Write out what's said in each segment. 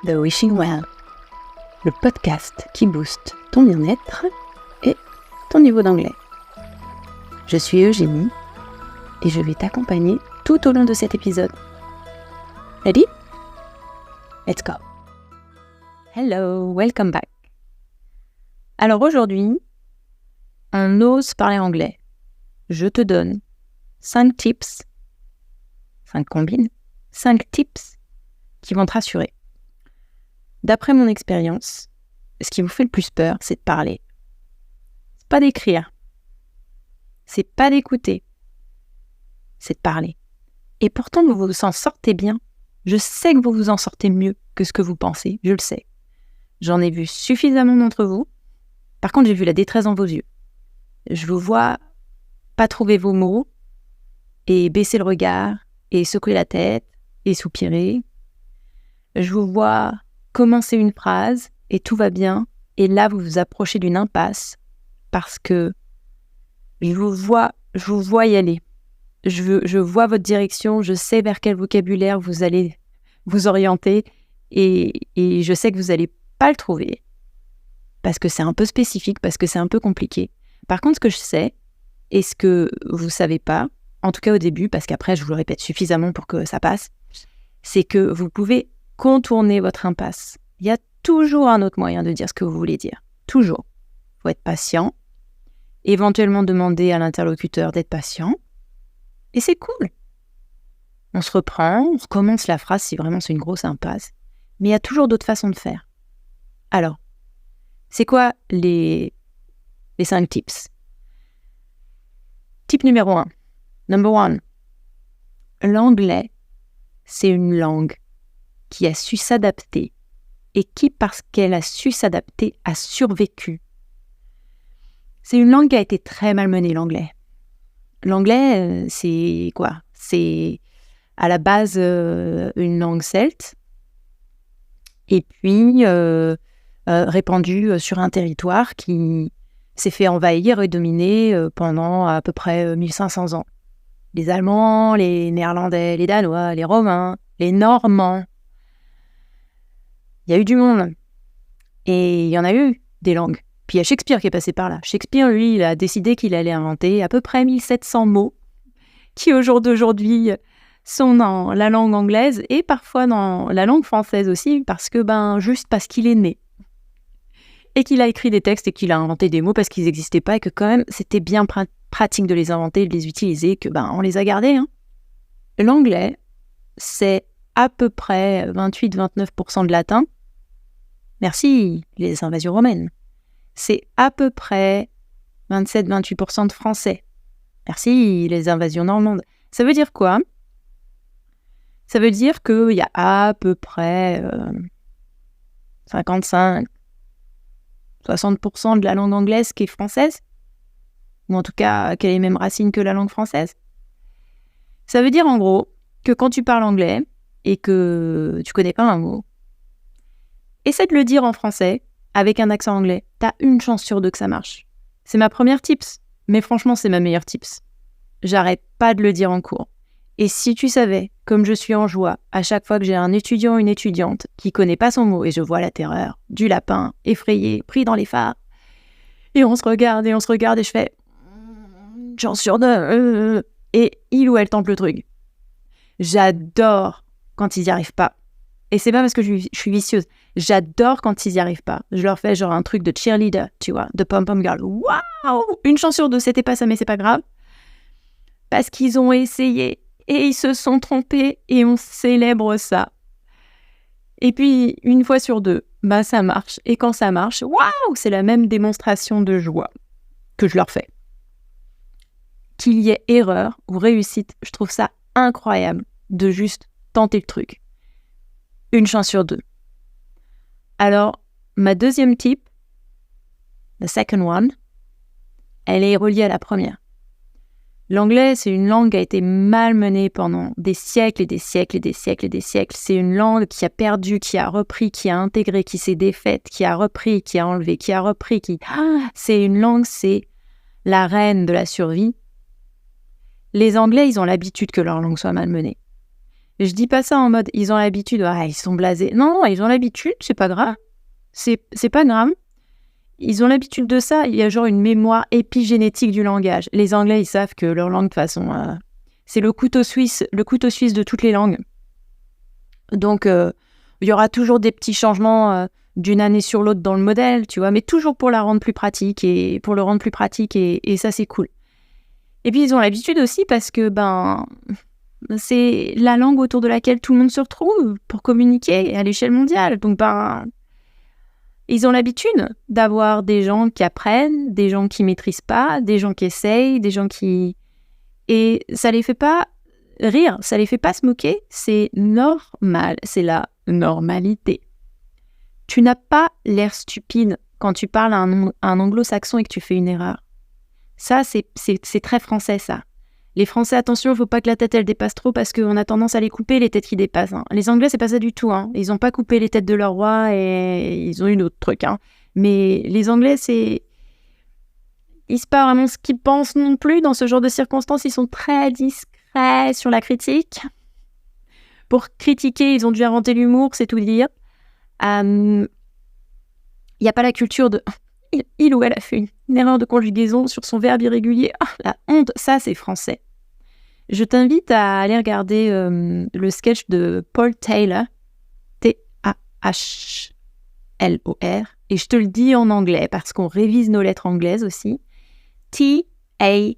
The Wishing Well, le podcast qui booste ton bien-être et ton niveau d'anglais. Je suis Eugénie et je vais t'accompagner tout au long de cet épisode. Ready? Let's go! Hello, welcome back. Alors aujourd'hui, on ose parler anglais. Je te donne 5 tips, 5 combines, 5 tips qui vont te rassurer. D'après mon expérience, ce qui vous fait le plus peur, c'est de parler. C'est pas d'écrire. C'est pas d'écouter. C'est de parler. Et pourtant, vous vous en sortez bien. Je sais que vous vous en sortez mieux que ce que vous pensez. Je le sais. J'en ai vu suffisamment d'entre vous. Par contre, j'ai vu la détresse dans vos yeux. Je vous vois pas trouver vos mots et baisser le regard et secouer la tête et soupirer. Je vous vois commencer une phrase et tout va bien. Et là, vous vous approchez d'une impasse parce que je vous vois y aller. Je vois votre direction, je sais vers quel vocabulaire vous allez vous orienter et je sais que vous n'allez pas le trouver parce que c'est un peu spécifique, parce que c'est un peu compliqué. Par contre, ce que je sais et ce que vous ne savez pas, en tout cas au début, parce qu'après je vous le répète suffisamment pour que ça passe, c'est que vous pouvez contourner votre impasse. Il y a toujours un autre moyen de dire ce que vous voulez dire. Toujours. Il faut être patient, éventuellement demander à l'interlocuteur d'être patient, et c'est cool. On se reprend, on recommence la phrase si vraiment c'est une grosse impasse, mais il y a toujours d'autres façons de faire. Alors, c'est quoi les 5 tips? Tip numéro 1. Number 1. L'anglais, c'est une langue qui a su s'adapter et qui, parce qu'elle a su s'adapter, a survécu. C'est une langue qui a été très malmenée, l'anglais. L'anglais, c'est quoi? C'est à la base une langue celte et puis répandue sur un territoire qui s'est fait envahir et dominer pendant à peu près 1500 ans. Les Allemands, les Néerlandais, les Danois, les Romains, les Normands. Il y a eu du monde. Et il y en a eu des langues. Puis il y a Shakespeare qui est passé par là. Shakespeare, lui, il a décidé qu'il allait inventer à peu près 1700 mots qui, au jour d'aujourd'hui, sont dans la langue anglaise et parfois dans la langue française aussi, parce que, juste parce qu'il est né. Et qu'il a écrit des textes et qu'il a inventé des mots parce qu'ils n'existaient pas et que quand même, c'était bien pratique de les inventer, de les utiliser, que on les a gardés. L'anglais, c'est à peu près 28-29% de latin. Merci, les invasions romaines. C'est à peu près 27-28% de français. Merci, les invasions normandes. Ça veut dire quoi? Ça veut dire qu'il y a à peu près 55-60% de la langue anglaise qui est française, ou en tout cas qui a les mêmes racines que la langue française. Ça veut dire en gros que quand tu parles anglais et que tu connais pas un mot, essaie de le dire en français avec un accent anglais. T'as une chance sur 2 que ça marche. C'est ma première tips, mais franchement c'est ma meilleure tips. J'arrête pas de le dire en cours. Et si tu savais, comme je suis en joie, à chaque fois que j'ai un étudiant ou une étudiante qui connaît pas son mot et je vois la terreur du lapin effrayé, pris dans les phares, et on se regarde et je fais chance sur 2, et il ou elle tente le truc. J'adore quand ils n'y arrivent pas. Et c'est pas parce que je suis vicieuse. J'adore quand ils n'y arrivent pas. Je leur fais genre un truc de cheerleader, tu vois, de pom-pom girl. Waouh! Une chance sur 2, c'était pas ça, mais c'est pas grave. Parce qu'ils ont essayé et ils se sont trompés et on célèbre ça. Et puis, une fois sur 2, ça marche. Et quand ça marche, waouh! C'est la même démonstration de joie que je leur fais. Qu'il y ait erreur ou réussite, je trouve ça incroyable de juste tenter le truc. Une chance sur 2. Alors, ma deuxième tip, the second one, elle est reliée à la première. L'anglais, c'est une langue qui a été malmenée pendant des siècles et des siècles et des siècles et des siècles. C'est une langue qui a perdu, qui a repris, qui a intégré, qui s'est défaite, qui a repris, qui a enlevé, qui a repris, C'est une langue, c'est la reine de la survie. Les Anglais, ils ont l'habitude que leur langue soit malmenée. Je dis pas ça en mode ils ont l'habitude, ils sont blasés. Non, ils ont l'habitude, c'est pas grave. C'est pas grave. Ils ont l'habitude de ça. Il y a genre une mémoire épigénétique du langage. Les Anglais, ils savent que leur langue, de toute façon, c'est le couteau suisse de toutes les langues. Donc, il y aura toujours des petits changements d'une année sur l'autre dans le modèle, tu vois, mais toujours pour le rendre plus pratique et ça, c'est cool. Et puis, ils ont l'habitude aussi parce que, c'est la langue autour de laquelle tout le monde se retrouve pour communiquer à l'échelle mondiale. Donc, ils ont l'habitude d'avoir des gens qui apprennent, des gens qui maîtrisent pas, des gens qui essayent, des gens qui... Et ça les fait pas rire, ça les fait pas se moquer, c'est normal, c'est la normalité. Tu n'as pas l'air stupide quand tu parles à un anglo-saxon et que tu fais une erreur. Ça, c'est très français, ça. Les Français, attention, il ne faut pas que la tête, elle dépasse trop parce qu'on a tendance à les couper, les têtes qui dépassent. Hein. Les Anglais, c'est pas ça du tout. Hein. Ils n'ont pas coupé les têtes de leur roi et ils ont eu d'autres trucs. Hein. Mais les Anglais, ils se pas vraiment ce qu'ils pensent non plus. Dans ce genre de circonstances, ils sont très discrets sur la critique. Pour critiquer, ils ont dû inventer l'humour, c'est tout dire. Il n'y a pas la culture de... Il ou elle a fait une erreur de conjugaison sur son verbe irrégulier. Ah, la honte, ça c'est français. Je t'invite à aller regarder le sketch de Paul Taylor, T-A-H-L-O-R, et je te le dis en anglais parce qu'on révise nos lettres anglaises aussi. T-A-Y-L-O-R.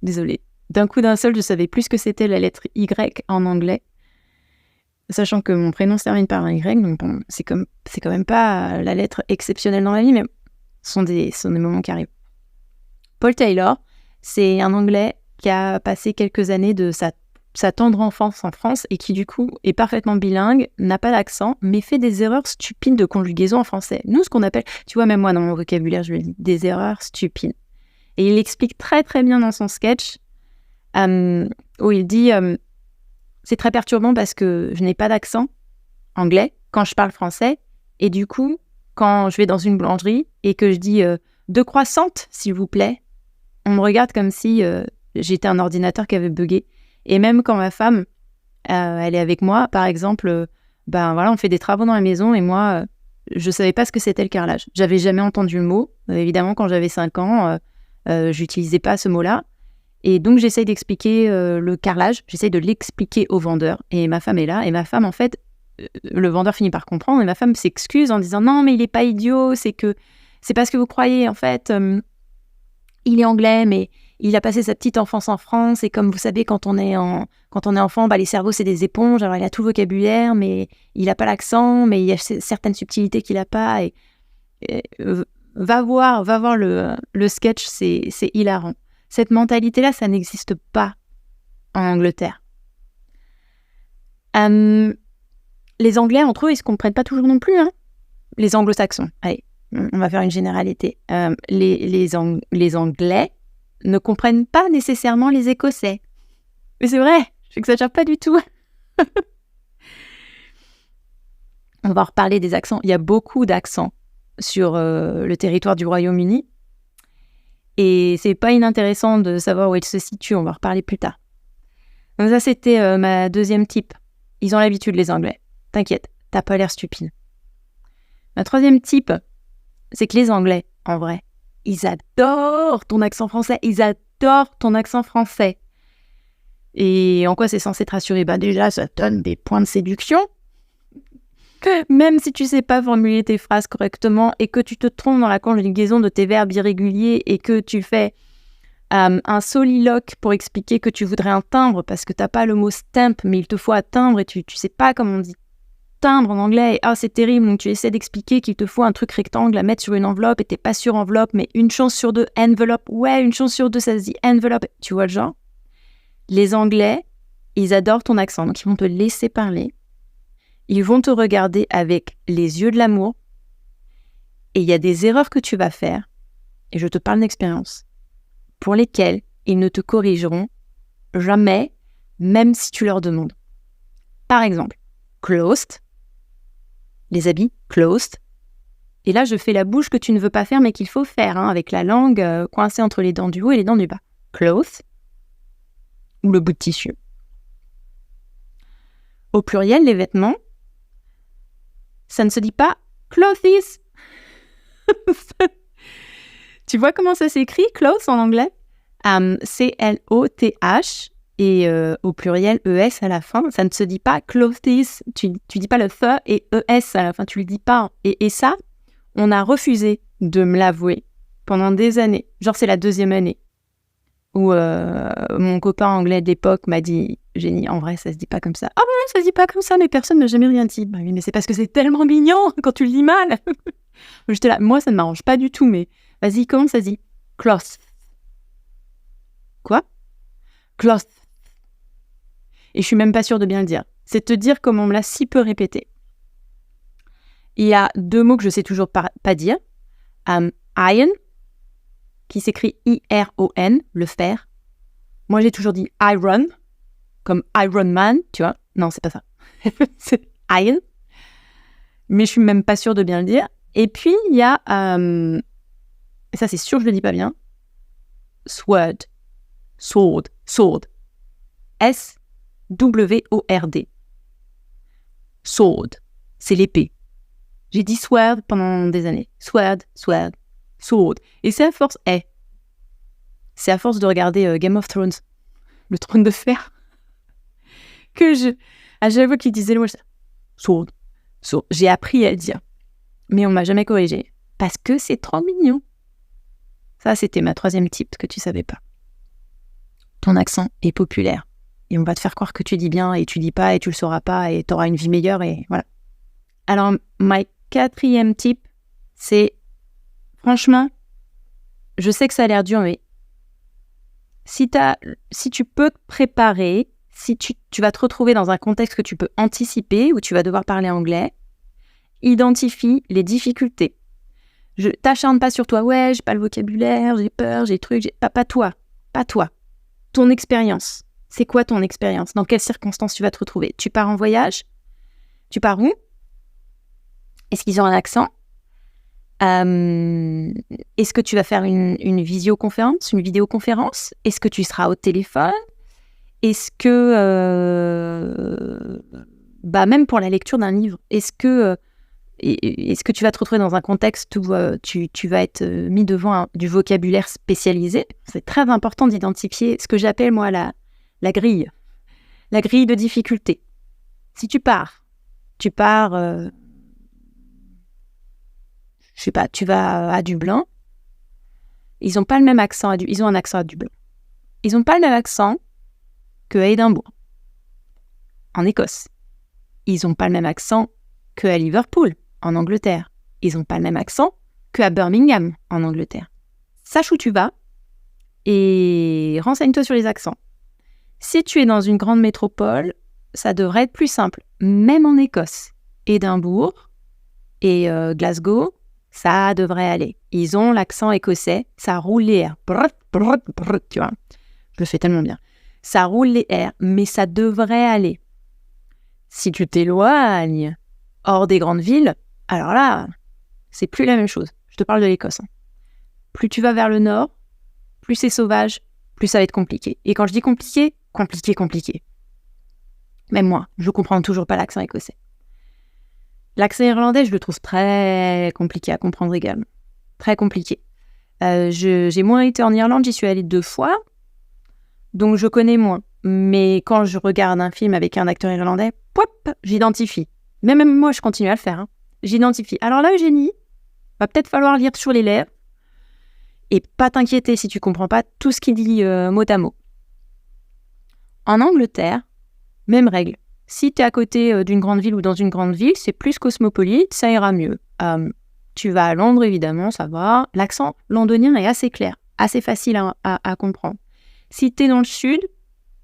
Désolée. D'un coup d'un seul, je savais plus ce que c'était la lettre Y en anglais. Sachant que mon prénom se termine par un Y, donc bon, c'est quand même pas la lettre exceptionnelle dans la vie, mais ce sont des moments qui arrivent. Paul Taylor, c'est un Anglais qui a passé quelques années de sa tendre enfance en France et qui du coup est parfaitement bilingue, n'a pas d'accent, mais fait des erreurs stupides de conjugaison en français. Nous, ce qu'on appelle, tu vois, même moi dans mon vocabulaire, je le dis, des erreurs stupides. Et il explique très très bien dans son sketch, où il dit... c'est très perturbant parce que je n'ai pas d'accent anglais quand je parle français. Et du coup, quand je vais dans une boulangerie et que je dis 2 croissantes, s'il vous plaît, on me regarde comme si j'étais un ordinateur qui avait bugué. Et même quand ma femme, elle est avec moi, par exemple, on fait des travaux dans la maison et moi, je ne savais pas ce que c'était le carrelage. J'avais jamais entendu le mot. Évidemment, quand j'avais 5 ans, j'utilisais pas ce mot-là. Et donc, j'essaye d'expliquer le carrelage, j'essaye de l'expliquer au vendeur. Et ma femme est là. Et ma femme, en fait, le vendeur finit par comprendre. Et ma femme s'excuse en disant « Non, mais il n'est pas idiot, c'est pas ce que vous croyez. En fait, il est anglais, mais il a passé sa petite enfance en France. Et comme vous savez, quand on est enfant, les cerveaux, c'est des éponges. Alors, il a tout le vocabulaire, mais il n'a pas l'accent. Mais il y a certaines subtilités qu'il n'a pas. Et va voir le sketch, c'est hilarant. Cette mentalité-là, ça n'existe pas en Angleterre. Les Anglais, entre eux, ils ne se comprennent pas toujours non plus. Hein. Les Anglo-Saxons, allez, on va faire une généralité. Les Anglais ne comprennent pas nécessairement les Écossais. Mais c'est vrai, je n'exagère pas du tout. On va reparler des accents. Il y a beaucoup d'accents sur le territoire du Royaume-Uni. Et c'est pas inintéressant de savoir où elle se situe, on va en reparler plus tard. Donc ça, c'était ma deuxième type. Ils ont l'habitude, les Anglais. T'inquiète, t'as pas l'air stupide. Ma troisième type, c'est que les Anglais, en vrai, ils adorent ton accent français. Ils adorent ton accent français. Et en quoi c'est censé te rassurer ? Déjà, ça donne des points de séduction. Même si tu sais pas formuler tes phrases correctement et que tu te trompes dans la conjugaison de tes verbes irréguliers et que tu fais un soliloque pour expliquer que tu voudrais un timbre parce que t'as pas le mot stamp mais il te faut un timbre et tu sais pas comment on dit timbre en anglais et c'est terrible donc tu essaies d'expliquer qu'il te faut un truc rectangle à mettre sur une enveloppe et t'es pas sûr enveloppe mais une chance sur 2 envelope, ouais une chance sur 2 ça se dit envelope, tu vois le genre. Les Anglais, ils adorent ton accent donc ils vont te laisser parler. Ils vont te regarder avec les yeux de l'amour et il y a des erreurs que tu vas faire, et je te parle d'expérience, pour lesquelles ils ne te corrigeront jamais, même si tu leur demandes. Par exemple, closed, les habits closed, et là je fais la bouche que tu ne veux pas faire mais qu'il faut faire, avec la langue coincée entre les dents du haut et les dents du bas. Closed, ou le bout de tissu. Au pluriel, les vêtements, ça ne se dit pas clothes. Tu vois comment ça s'écrit, clothes en anglais? C-L-O-T-H et au pluriel ES à la fin. Ça ne se dit pas clothes. Tu dis pas le th et ES à la fin, tu le dis pas. Et ça, on a refusé de me l'avouer pendant des années. Genre, c'est la 2e année où mon copain anglais d'époque m'a dit « Jenny, en vrai, ça se dit pas comme ça. » « Ah bon, ça se dit pas comme ça, mais personne m'a jamais rien dit. » Bah oui, mais c'est parce que c'est tellement mignon quand tu le dis mal. J'étais là, moi, ça ne m'arrange pas du tout, mais vas-y, comment ça se dit? Cloth. Quoi? Cloth. Et je suis même pas sûre de bien le dire. C'est te dire comme on me l'a si peu répété. Il y a 2 mots que je sais toujours pas dire. Iron, qui s'écrit I-R-O-N, le fer. Moi, j'ai toujours dit iron, comme Iron Man, tu vois. Non, c'est pas ça. C'est iron. Mais je suis même pas sûre de bien le dire. Et puis, il y a, ça c'est sûr, je le dis pas bien, sword. S-W-O-R-D. Sword, c'est l'épée. J'ai dit sword pendant des années. Sword. Et c'est à force, c'est à force de regarder Game of Thrones, le trône de fer, que à chaque fois qu'il disait le mot, sword, j'ai appris à le dire. Mais on m'a jamais corrigé, parce que c'est trop mignon. Ça, c'était ma 3e tip que tu savais pas. Ton accent est populaire. Et on va te faire croire que tu dis bien, et tu dis pas, et tu le sauras pas, et tu auras une vie meilleure, et voilà. Alors, ma 4e tip, c'est, franchement, je sais que ça a l'air dur, mais si tu peux te préparer, si tu vas te retrouver dans un contexte que tu peux anticiper, où tu vas devoir parler anglais, identifie les difficultés. Je t'acharne pas sur toi, ouais, j'ai pas le vocabulaire, j'ai peur, j'ai truc, pas toi. Ton expérience. C'est quoi ton expérience? Dans quelles circonstances tu vas te retrouver? Tu pars en voyage? Tu pars où? Est-ce qu'ils ont un accent? Est-ce que tu vas faire une visioconférence, une vidéoconférence? Est-ce que tu seras au téléphone? Est-ce que, même pour la lecture d'un livre, est-ce que tu vas te retrouver dans un contexte où tu vas être mis devant du vocabulaire spécialisé? C'est très important d'identifier ce que j'appelle, moi, la grille de difficulté. Si tu pars, je sais pas, tu vas à Dublin, ils n'ont pas le même accent, ils ont un accent à Dublin. Ils n'ont pas le même accent qu'à Édimbourg, en Écosse. Ils n'ont pas le même accent qu'à Liverpool, en Angleterre. Ils n'ont pas le même accent qu'à Birmingham, en Angleterre. Sache où tu vas et renseigne-toi sur les accents. Si tu es dans une grande métropole, ça devrait être plus simple. Même en Écosse, Édimbourg et Glasgow, ça devrait aller. Ils ont l'accent écossais, ça roule les R. Tu vois, je le fais tellement bien. Ça roule les R, mais ça devrait aller. Si tu t'éloignes hors des grandes villes, alors là, c'est plus la même chose. Je te parle de l'Écosse. Plus tu vas vers le nord, plus c'est sauvage, plus ça va être compliqué. Et quand je dis compliqué, compliqué. Même moi, je comprends toujours pas l'accent écossais. L'accent irlandais, je le trouve très compliqué à comprendre également. Très compliqué. J'ai moins été en Irlande, j'y suis allée 2 fois, donc je connais moins. Mais quand je regarde un film avec un acteur irlandais, j'identifie. Même moi, je continue à le faire. J'identifie. Alors là, Eugénie, va peut-être falloir lire sur les lèvres et pas t'inquiéter si tu comprends pas tout ce qu'il dit mot à mot. En Angleterre, même règle. Si tu es à côté d'une grande ville ou dans une grande ville, c'est plus cosmopolite, ça ira mieux. Tu vas à Londres, évidemment, ça va. L'accent londonien est assez clair, assez facile à comprendre. Si tu es dans le sud,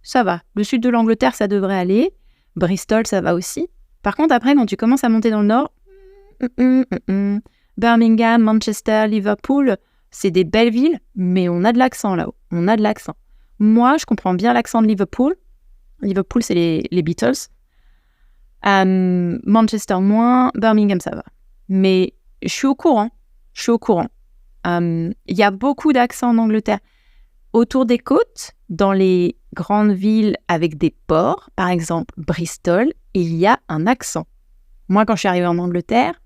ça va. Le sud de l'Angleterre, ça devrait aller. Bristol, ça va aussi. Par contre, après, quand tu commences à monter dans le nord, Birmingham, Manchester, Liverpool, c'est des belles villes, mais on a de l'accent là-haut. On a de l'accent. Moi, je comprends bien l'accent de Liverpool. Liverpool, c'est les Beatles. Manchester, moins. Birmingham, ça va. Mais je suis au courant. Il y a beaucoup d'accents en Angleterre. Autour des côtes, dans les grandes villes avec des ports, par exemple Bristol, il y a un accent. Moi, quand je suis arrivée en Angleterre,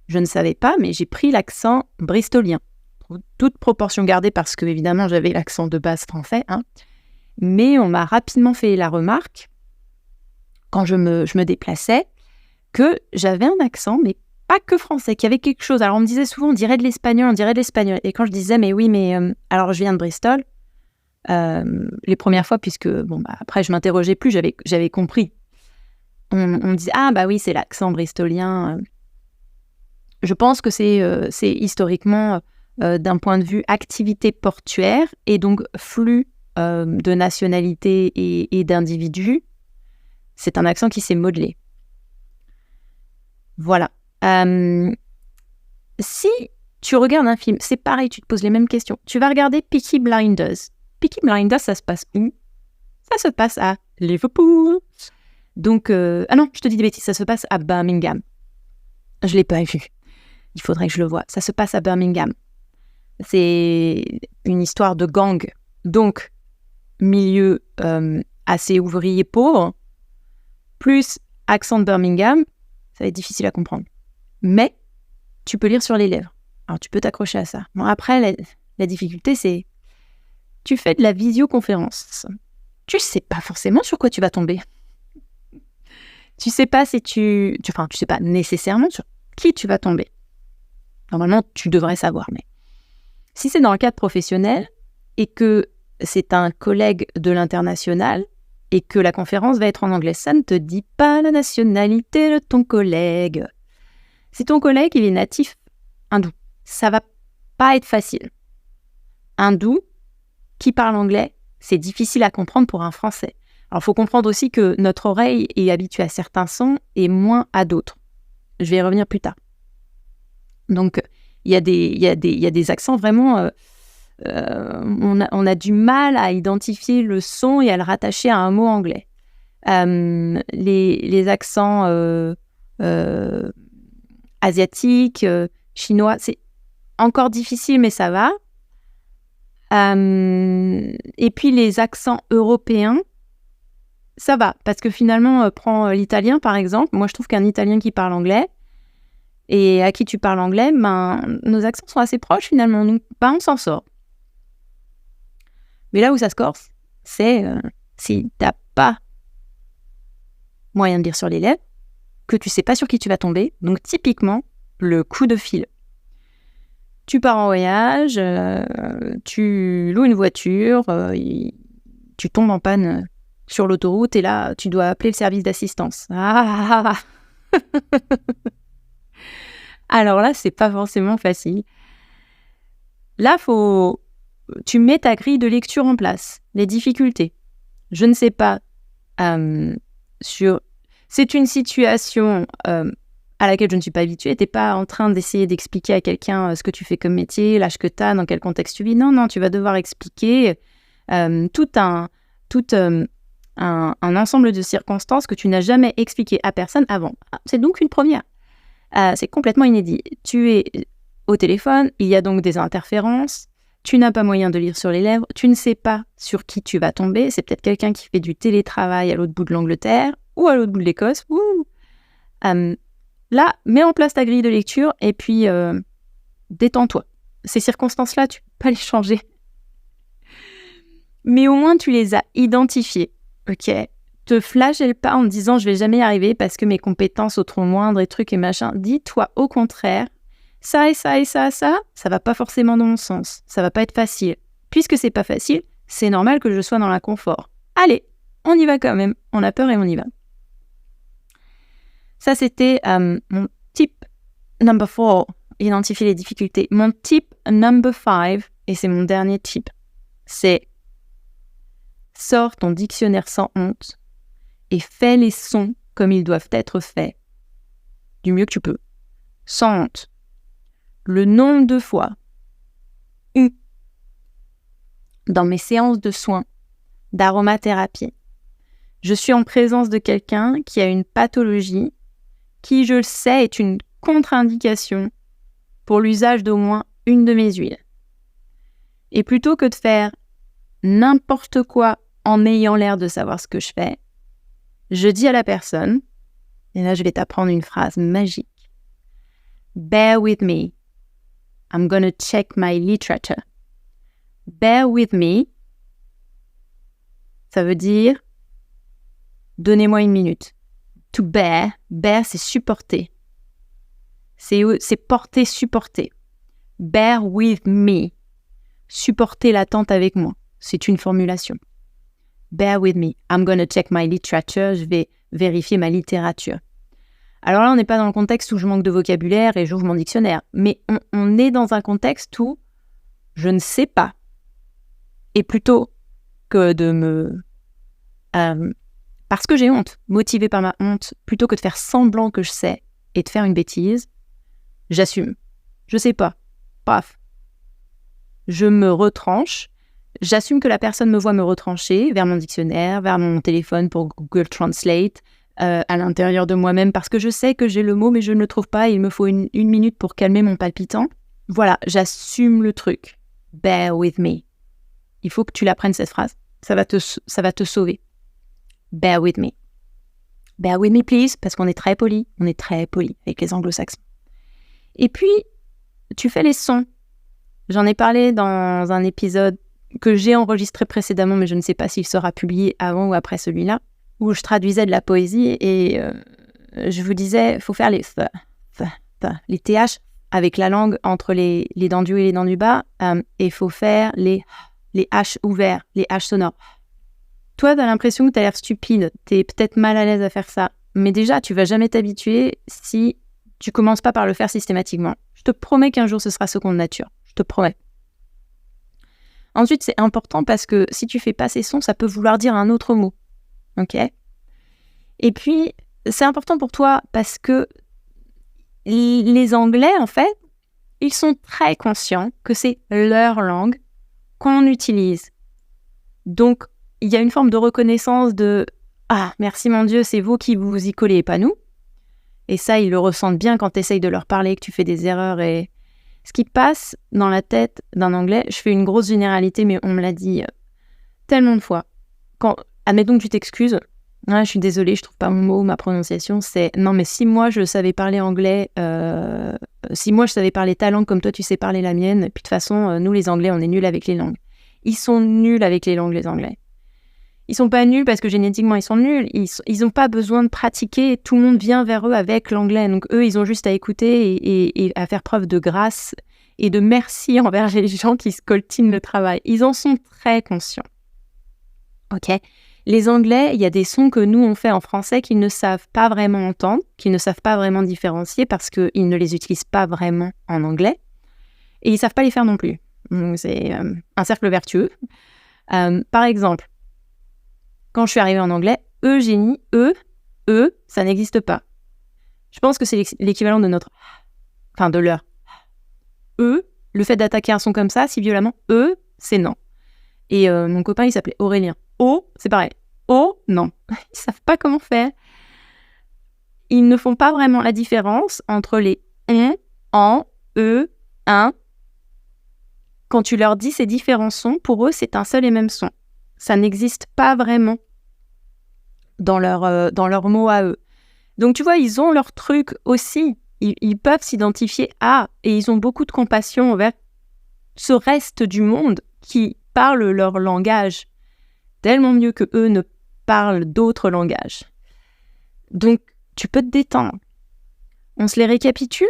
je ne savais pas, mais j'ai pris l'accent bristolien. Toute proportion gardée parce que, évidemment, j'avais l'accent de base français. Mais on m'a rapidement fait la remarque, quand je me déplaçais, que j'avais un accent, mais pas que français, qu'il y avait quelque chose. Alors, on me disait souvent, on dirait de l'espagnol. Et quand je disais, mais oui, mais alors je viens de Bristol, les premières fois, puisque, après, je m'interrogeais plus, j'avais compris. On me disait, ah, bah oui, c'est l'accent bristolien. Je pense que c'est historiquement, d'un point de vue activité portuaire, et donc flux de nationalités et d'individus, c'est un accent qui s'est modelé. Voilà. Si tu regardes un film, c'est pareil, tu te poses les mêmes questions. Tu vas regarder Peaky Blinders. Peaky Blinders, ça se passe où? Ça se passe à Liverpool. Donc, non, je te dis des bêtises, ça se passe à Birmingham. Je ne l'ai pas vu. Il faudrait que je le voie. Ça se passe à Birmingham. C'est une histoire de gang. Donc, milieu assez ouvrier pauvre, plus accent de Birmingham, ça va être difficile à comprendre. Mais tu peux lire sur les lèvres. Alors, tu peux t'accrocher à ça. Bon, après, la difficulté, c'est tu fais de la visioconférence. Tu sais pas forcément sur quoi tu vas tomber. Tu sais pas si tu sais pas nécessairement sur qui tu vas tomber. Normalement, tu devrais savoir, mais si c'est dans le cadre professionnel et que c'est un collègue de l'international et que la conférence va être en anglais, ça ne te dit pas la nationalité de ton collègue. Si ton collègue, il est natif hindou, ça va pas être facile. Hindou, qui parle anglais, c'est difficile à comprendre pour un Français. Alors, il faut comprendre aussi que notre oreille est habituée à certains sons et moins à d'autres. Je vais y revenir plus tard. Donc, il y a des accents vraiment... on a du mal à identifier le son et à le rattacher à un mot anglais. Les accents asiatiques, chinois, c'est encore difficile, mais ça va. Et puis les accents européens, ça va, parce que finalement, prends l'italien par exemple. Moi, je trouve qu'un Italien qui parle anglais et à qui tu parles anglais, nos accents sont assez proches finalement, donc on s'en sort. Mais là où ça se corse, c'est si t'as pas moyen de lire sur les lèvres, que tu sais pas sur qui tu vas tomber, donc typiquement, le coup de fil. Tu pars en voyage, tu loues une voiture, tu tombes en panne sur l'autoroute et là, tu dois appeler le service d'assistance. Alors là, c'est pas forcément facile. Là, tu mets ta grille de lecture en place, les difficultés. Je ne sais pas c'est une situation à laquelle je ne suis pas habituée. Tu n'es pas en train d'essayer d'expliquer à quelqu'un ce que tu fais comme métier, l'âge que tu as, dans quel contexte tu vis. Non, tu vas devoir expliquer tout un ensemble de circonstances que tu n'as jamais expliqué à personne avant. C'est donc une première. C'est complètement inédit. Tu es au téléphone, il y a donc des interférences, tu n'as pas moyen de lire sur les lèvres, tu ne sais pas sur qui tu vas tomber, c'est peut-être quelqu'un qui fait du télétravail à l'autre bout de l'Angleterre ou à l'autre bout de l'Écosse. Là, mets en place ta grille de lecture et puis détends-toi. Ces circonstances-là, tu ne peux pas les changer. Mais au moins, tu les as identifiées, ok ? Te flagelle pas en te disant « je vais jamais y arriver parce que mes compétences sont trop moindres et trucs et machin ». Dis-toi au contraire, ça et ça et ça, ça va pas forcément dans mon sens. Ça va pas être facile. Puisque c'est pas facile, c'est normal que je sois dans l'inconfort. Allez, on y va quand même. On a peur et on y va. Ça, c'était mon tip number 4, identifier les difficultés. Mon tip number 5, et c'est mon dernier tip, c'est sors ton dictionnaire sans honte et fais les sons comme ils doivent être faits, du mieux que tu peux, sans honte. Le nombre de fois dans mes séances de soins, d'aromathérapie, je suis en présence de quelqu'un qui a une pathologie qui, je le sais, est une contre-indication pour l'usage d'au moins une de mes huiles. Et plutôt que de faire n'importe quoi en ayant l'air de savoir ce que je fais, je dis à la personne, et là je vais t'apprendre une phrase magique. Bear with me. I'm gonna check my literature. Bear with me, ça veut dire donnez-moi une minute. To bear, c'est supporter. C'est porter, supporter. Bear with me. Supporter l'attente avec moi. C'est une formulation. Bear with me. I'm gonna check my literature. Je vais vérifier ma littérature. Alors là, on n'est pas dans le contexte où je manque de vocabulaire et j'ouvre mon dictionnaire. Mais on est dans un contexte où je ne sais pas. Et plutôt que de me... parce que j'ai honte, motivée par ma honte, plutôt que de faire semblant que je sais et de faire une bêtise, j'assume. Je sais pas. Paf. Je me retranche. J'assume que la personne me voit me retrancher vers mon dictionnaire, vers mon téléphone pour Google Translate, à l'intérieur de moi-même, parce que je sais que j'ai le mot, mais je ne le trouve pas et il me faut une minute pour calmer mon palpitant. Voilà, j'assume le truc. Bear with me. Il faut que tu l'apprennes, cette phrase. Ça va te sauver. Bear with me. Bear with me, please, parce qu'on est très poli. On est très poli avec les anglo-saxons. Et puis, tu fais les sons. J'en ai parlé dans un épisode que j'ai enregistré précédemment, mais je ne sais pas s'il sera publié avant ou après celui-là, où je traduisais de la poésie et je vous disais, il faut faire les TH avec la langue entre les dents du haut et les dents du bas, et il faut faire les H ouverts, les H sonores. Toi, tu as l'impression que tu as l'air stupide, tu es peut-être mal à l'aise à faire ça, mais déjà, tu vas jamais t'habituer si tu commences pas par le faire systématiquement. Je te promets qu'un jour, ce sera seconde nature. Je te promets. Ensuite, c'est important parce que si tu fais pas ces sons, ça peut vouloir dire un autre mot. Ok ? Et puis, c'est important pour toi parce que les Anglais, en fait, ils sont très conscients que c'est leur langue qu'on utilise. Donc, il y a une forme de reconnaissance de « Ah, merci mon Dieu, c'est vous qui vous y collez et pas nous ». Et ça, ils le ressentent bien quand tu essayes de leur parler, que tu fais des erreurs. Et ce qui passe dans la tête d'un Anglais, je fais une grosse généralité, mais on me l'a dit tellement de fois. Admettons que tu t'excuses, je suis désolée, je trouve pas mon mot, ma prononciation, c'est « Non, mais si moi je savais parler anglais, si moi je savais parler ta langue comme toi tu sais parler la mienne, puis de toute façon, nous les Anglais, on est nuls avec les langues. » Ils sont nuls avec les langues, les Anglais. Ils sont pas nuls parce que génétiquement ils sont nuls, ils ont pas besoin de pratiquer, tout le monde vient vers eux avec l'anglais, donc eux ils ont juste à écouter et à faire preuve de grâce et de merci envers les gens qui se coltinent le travail. Ils en sont très conscients. Ok ? Les Anglais, il y a des sons que nous on fait en français qu'ils ne savent pas vraiment entendre, qu'ils ne savent pas vraiment différencier parce qu'ils ne les utilisent pas vraiment en anglais et ils savent pas les faire non plus. Donc c'est un cercle vertueux. Par exemple, quand je suis arrivée en anglais, Eugénie, ça n'existe pas. Je pense que c'est l'équivalent de de leur. Le fait d'attaquer un son comme ça, si violemment, c'est non. Et mon copain, il s'appelait Aurélien. C'est pareil. Non. Ils savent pas comment faire. Ils ne font pas vraiment la différence entre les on, en, un. Quand tu leur dis ces différents sons, pour eux, c'est un seul et même son. Ça n'existe pas vraiment dans leur mot à eux. Donc, tu vois, ils ont leur truc aussi. Ils peuvent s'identifier à, et ils ont beaucoup de compassion envers ce reste du monde qui parle leur langage tellement mieux que eux ne parlent d'autres langages. Donc, tu peux te détendre. On se les récapitule,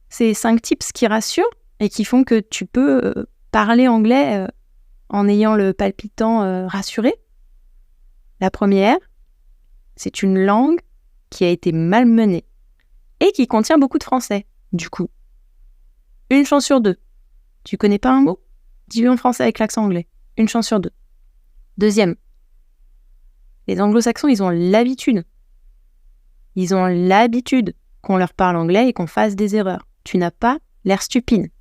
ces 5 tips qui rassurent et qui font que tu peux parler anglais en ayant le palpitant rassuré. La première, c'est une langue qui a été malmenée et qui contient beaucoup de français, du coup. Une chance sur 2. Tu connais pas un mot ? Dis-le en français avec l'accent anglais. Une chance sur 2. Deuxième, les anglo-saxons, ils ont l'habitude. Ils ont l'habitude qu'on leur parle anglais et qu'on fasse des erreurs. Tu n'as pas l'air stupide.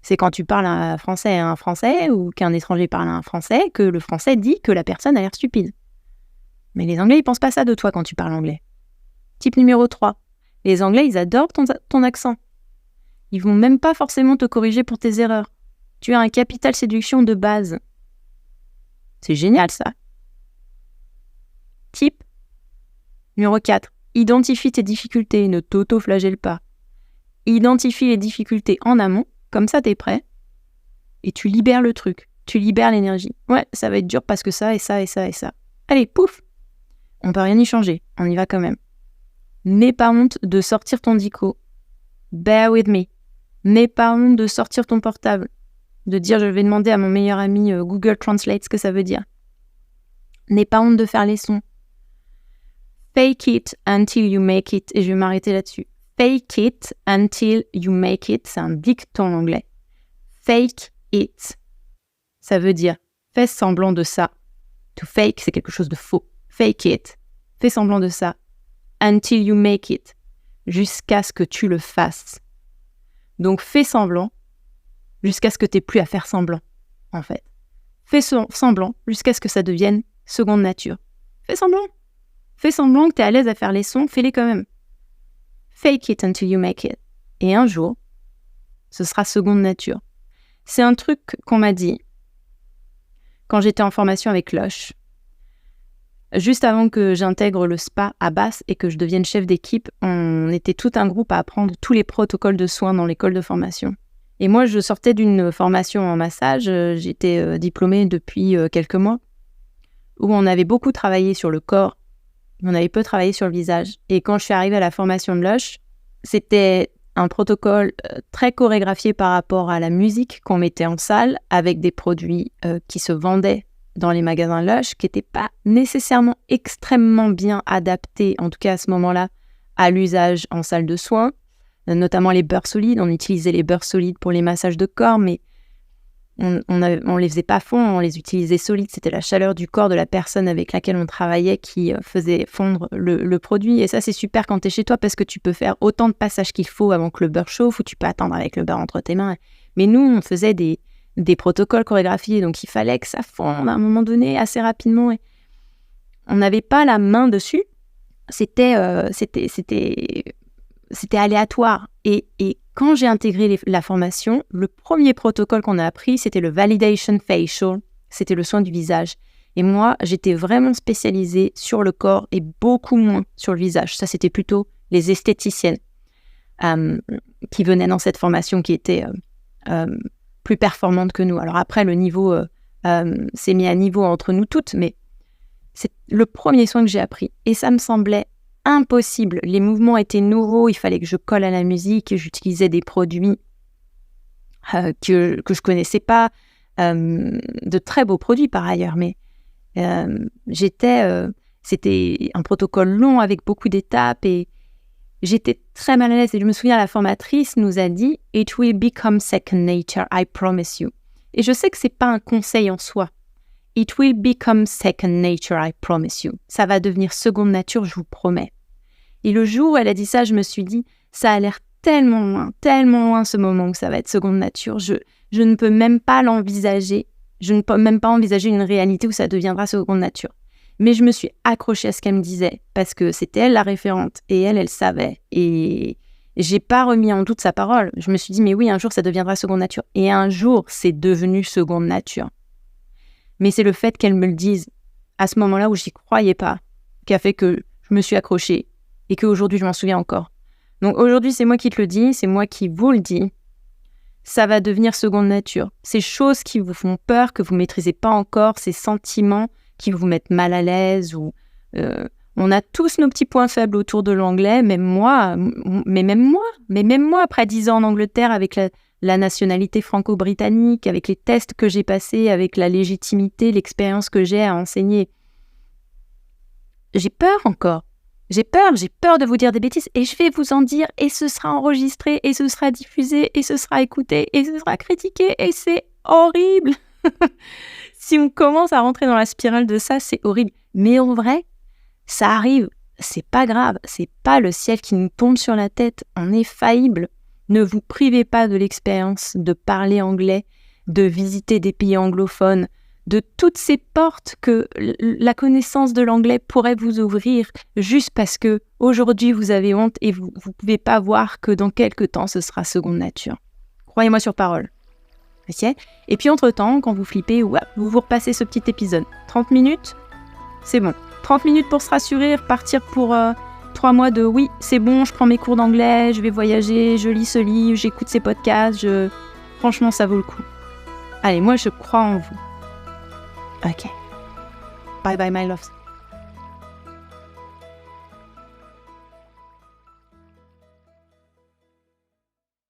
C'est quand tu parles un français à un français ou qu'un étranger parle à un français que le français dit que la personne a l'air stupide. Mais les Anglais, ils pensent pas ça de toi quand tu parles anglais. Type numéro 3. Les Anglais, ils adorent ton accent. Ils vont même pas forcément te corriger pour tes erreurs. Tu as un capital séduction de base. C'est génial ça. Type numéro 4. Identifie tes difficultés, ne t'auto-flagelle pas. Identifie les difficultés en amont, comme ça t'es prêt, et tu libères le truc, tu libères l'énergie. Ouais, ça va être dur parce que ça et ça et ça et ça. Allez, pouf, on peut rien y changer, on y va quand même. N'aie pas honte de sortir ton dico. Bear with me. N'aie pas honte de sortir ton portable, de dire je vais demander à mon meilleur ami Google Translate ce que ça veut dire. N'aie pas honte de faire les sons. Fake it until you make it. Et je vais m'arrêter là-dessus. Fake it until you make it. C'est un dicton en anglais. Fake it. Ça veut dire fais semblant de ça. To fake, c'est quelque chose de faux. Fake it. Fais semblant de ça. Until you make it. Jusqu'à ce que tu le fasses. Donc fais semblant jusqu'à ce que tu n'aies plus à faire semblant, en fait. Fais semblant jusqu'à ce que ça devienne seconde nature. Fais semblant. Fais semblant que tu es à l'aise à faire les sons, fais-les quand même. Fake it until you make it. Et un jour, ce sera seconde nature. C'est un truc qu'on m'a dit quand j'étais en formation avec Lush. Juste avant que j'intègre le spa à Basse et que je devienne chef d'équipe, on était tout un groupe à apprendre tous les protocoles de soins dans l'école de formation. Et moi, je sortais d'une formation en massage, j'étais diplômée depuis quelques mois, où on avait beaucoup travaillé sur le corps, on avait peu travaillé sur le visage. Et quand je suis arrivée à la formation de Lush, c'était un protocole très chorégraphié par rapport à la musique qu'on mettait en salle, avec des produits qui se vendaient dans les magasins Lush, qui n'étaient pas nécessairement extrêmement bien adaptés, en tout cas à ce moment-là, à l'usage en salle de soins, notamment les beurres solides. On utilisait les beurres solides pour les massages de corps, mais on les faisait pas fondre, on les utilisait solides. C'était la chaleur du corps de la personne avec laquelle on travaillait qui faisait fondre le produit. Et ça, c'est super quand tu es chez toi parce que tu peux faire autant de passages qu'il faut avant que le beurre chauffe, ou tu peux attendre avec le beurre entre tes mains. Mais nous, on faisait des protocoles chorégraphiés, donc il fallait que ça fonde à un moment donné assez rapidement. Et on n'avait pas la main dessus. C'était aléatoire. Et quand j'ai intégré la formation, le premier protocole qu'on a appris, c'était le Validation Facial. C'était le soin du visage. Et moi, j'étais vraiment spécialisée sur le corps et beaucoup moins sur le visage. Ça, c'était plutôt les esthéticiennes qui venaient dans cette formation, qui étaient plus performantes que nous. Alors après, le niveau s'est mis à niveau entre nous toutes, mais c'est le premier soin que j'ai appris. Et ça me semblait impossible. Les mouvements étaient nouveaux, il fallait que je colle à la musique, j'utilisais des produits que je connaissais pas, de très beaux produits par ailleurs, mais c'était un protocole long avec beaucoup d'étapes et j'étais très mal à l'aise. Et je me souviens, la formatrice nous a dit « It will become second nature, I promise you ». Et je sais que c'est pas un conseil en soi. It will become second nature, I promise you. Ça va devenir seconde nature, je vous promets. Et le jour où elle a dit ça, je me suis dit, ça a l'air tellement loin ce moment où ça va être seconde nature. Je ne peux même pas l'envisager. Je ne peux même pas envisager une réalité où ça deviendra seconde nature. Mais je me suis accrochée à ce qu'elle me disait parce que c'était elle la référente et elle savait. Et j'ai pas remis en doute sa parole. Je me suis dit, mais oui, un jour, ça deviendra seconde nature. Et un jour, c'est devenu seconde nature. Mais c'est le fait qu'elle me le dise à ce moment-là où j'y croyais pas qui a fait que je me suis accrochée et qu'aujourd'hui, je m'en souviens encore. Donc aujourd'hui, c'est moi qui te le dis, c'est moi qui vous le dis. Ça va devenir seconde nature. Ces choses qui vous font peur, que vous ne maîtrisez pas encore, ces sentiments qui vous mettent mal à l'aise. On a tous nos petits points faibles autour de l'anglais, même moi, après 10 ans en Angleterre, avec la nationalité franco-britannique, avec les tests que j'ai passés, avec la légitimité, l'expérience que j'ai à enseigner. J'ai peur encore. J'ai peur de vous dire des bêtises et je vais vous en dire et ce sera enregistré et ce sera diffusé et ce sera écouté et ce sera critiqué et c'est horrible. Si on commence à rentrer dans la spirale de ça, c'est horrible. Mais en vrai, ça arrive, c'est pas grave, c'est pas le ciel qui nous tombe sur la tête, on est faillible. Ne vous privez pas de l'expérience de parler anglais, de visiter des pays anglophones, de toutes ces portes que la connaissance de l'anglais pourrait vous ouvrir juste parce que aujourd'hui vous avez honte et vous pouvez pas voir que dans quelques temps ce sera seconde nature. Croyez-moi sur parole. Ok ? Et puis entre-temps, quand vous flippez, vous vous repassez ce petit épisode. 30 minutes, c'est bon. 30 minutes pour se rassurer, repartir pour 3 mois de oui, c'est bon, je prends mes cours d'anglais, je vais voyager, je lis ce livre, j'écoute ces podcasts, franchement, ça vaut le coup. Allez, moi, je crois en vous. Ok. Bye bye, my loves.